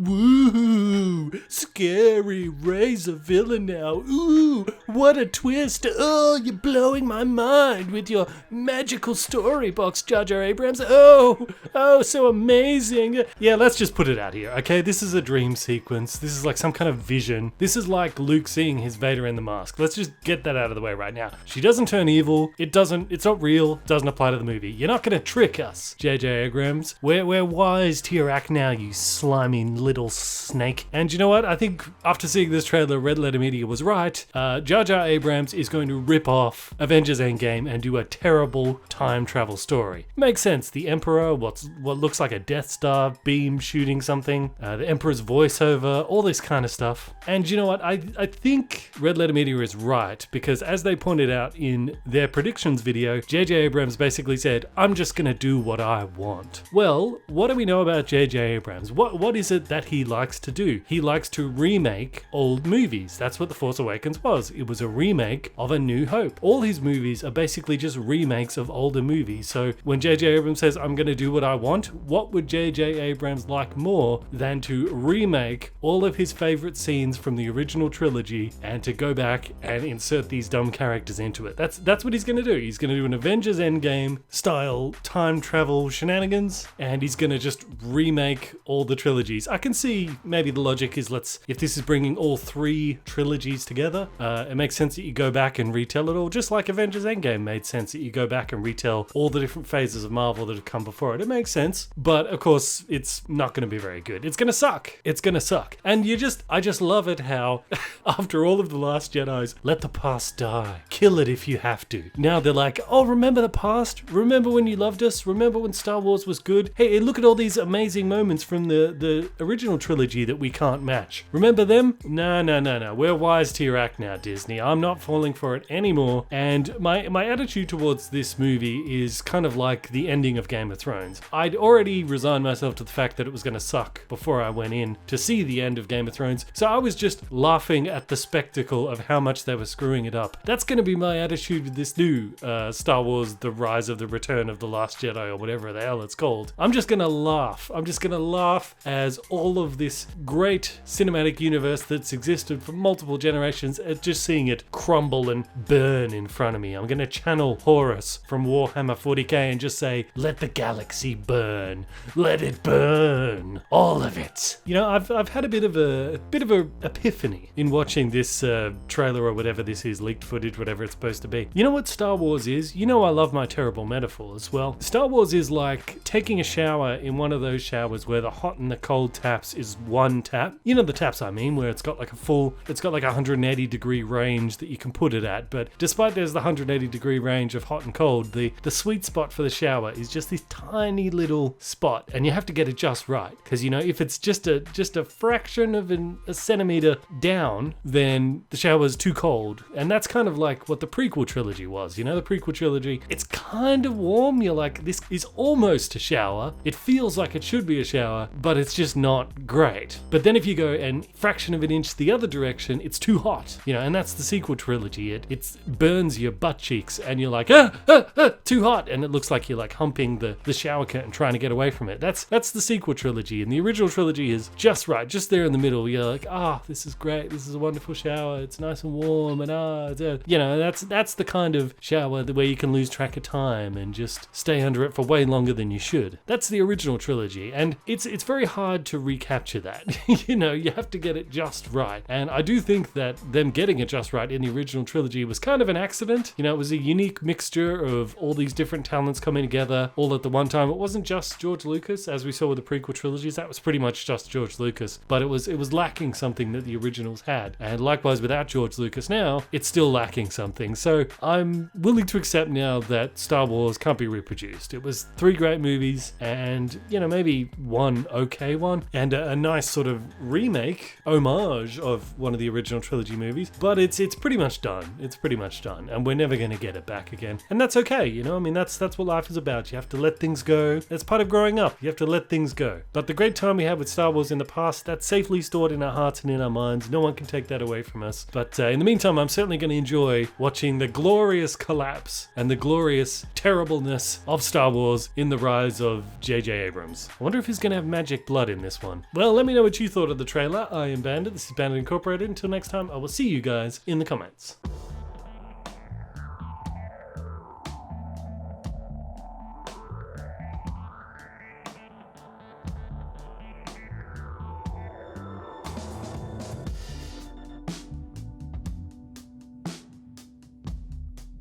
Woohoo! Scary, Rey's a villain now. Ooh, what a twist. Oh, you're blowing my mind with your magical story box, JJ Abrams. Oh, so amazing. Yeah, let's just put it out here, okay? This is a dream sequence. This is like some kind of vision. This is like Luke seeing his Vader in the mask. Let's just get that out of the way right now. She doesn't turn evil. It's not real. Doesn't apply to the movie. You're not gonna trick us, JJ Abrams. We're wise to your act now, you slimy little snake. And you know what? I think after seeing this trailer, Red Letter Media was right. JJ Abrams is going to rip off Avengers Endgame and do a terrible time travel story. Makes sense. The Emperor, what looks like a Death Star beam shooting something, the Emperor's voiceover, all this kind of stuff. And you know what? I think Red Letter Media is right, because as they pointed out in their predictions video, JJ Abrams basically said, I'm just gonna do what I want. Well, what do we know about JJ Abrams? What is it that he likes to do? He likes to remake old movies. That's what The Force Awakens was. It was a remake of A New Hope. All his movies are basically just remakes of older movies. So when JJ Abrams says, I'm gonna do what I want, what would JJ Abrams like more than to remake all of his favorite scenes from the original trilogy and to go back and insert these dumb characters into it? That's what he's gonna do. He's gonna do an Avengers Endgame style time travel shenanigans, and he's gonna just remake all the trilogies. I can see maybe the logic is, if this is bringing all three trilogies together, it makes sense that you go back and retell it all, just like Avengers Endgame made sense that you go back and retell all the different phases of Marvel that have come before it. It makes sense, but of course it's not going to be very good. It's going to suck. It's going to suck. And I just love it how after all of The Last Jedi's, let the past die, kill it if you have to. Now they're like, oh, remember the past? Remember when you loved us? Remember when Star Wars was good? Hey, look at all these amazing moments from the original trilogy that we can't match. Remember them? No. We're wise to your act now, Disney. I'm not falling for it anymore. And my attitude towards this movie is kind of like the ending of Game of Thrones. I'd already resigned myself to the fact that it was going to suck before I went in to see the end of Game of Thrones. So I was just laughing at the spectacle of how much they were screwing it up. That's going to be my attitude with this new Star Wars, The Rise of the Return of the Last Jedi, or whatever the hell it's called. I'm just going to laugh. I'm just going to laugh as all of this great cinematic universe that's existed for multiple generations, just seeing it crumble and burn in front of me. I'm going to channel Horus from Warhammer 40k and just say, let the galaxy burn. Let it burn. All of it. You know, I've had a bit of a epiphany in watching this trailer or whatever this is, leaked footage, whatever it's supposed to be. You know what Star Wars is? You know I love my terrible metaphors. Well, Star Wars is like taking a shower in one of those showers where the hot and the cold taps is one tap. You know the taps I mean, where it's got like a 180 degree range that you can put it at, but despite there's the 180 degree range of hot and cold, the sweet spot for the shower is just this tiny little spot, and you have to get it just right, because you know, if it's just a fraction of a centimeter down, then the shower's too cold. And that's kind of like what the prequel trilogy was. You know, the prequel trilogy, it's kind of warm. You're like, this is almost a shower. It feels like it should be a shower, but it's just not great. But then if you go a fraction of an inch the other direction, it's too hot, you know, and that's the sequel trilogy. It burns your butt cheeks, and you're like, too hot, and it looks like you're like humping the shower curtain trying to get away from it. That's the sequel trilogy, and the original trilogy is just right, just there in the middle. You're like, this is great, this is a wonderful shower, it's nice and warm, and you know, that's the kind of shower where you can lose track of time and just stay under it for way longer than you should. That's the original trilogy, and it's very hard to recapture that. You know, you have to get it just right, and I do think that them getting it just right in the original trilogy was kind of an accident. You know, it was a unique mixture of all these different talents coming together all at the one time. It wasn't just George Lucas, as we saw with the prequel trilogies. That was pretty much just George Lucas, but it was lacking something that the originals had, and likewise without George Lucas now, it's still lacking something. So I'm willing to accept now that Star Wars can't be reproduced. It was 3 great movies, and you know, maybe one okay one, and a nice sort of remake, homage of one of the original trilogy movies, but it's pretty much done. It's pretty much done, and we're never going to get it back again, and that's okay. You know, I mean, that's what life is about. You have to let things go. That's part of growing up. You have to let things go. But the great time we had with Star Wars in the past, that's safely stored in our hearts and in our minds. No one can take that away from us. But in the meantime, I'm certainly going to enjoy watching the glorious collapse and the glorious terribleness of Star Wars in the rise of JJ Abrams. I wonder if he's going to have magic blood in this one. one. Well, let me know what you thought of the trailer. I am Bandit. This is Bandit Incorporated. Until next time, I will see you guys in the comments.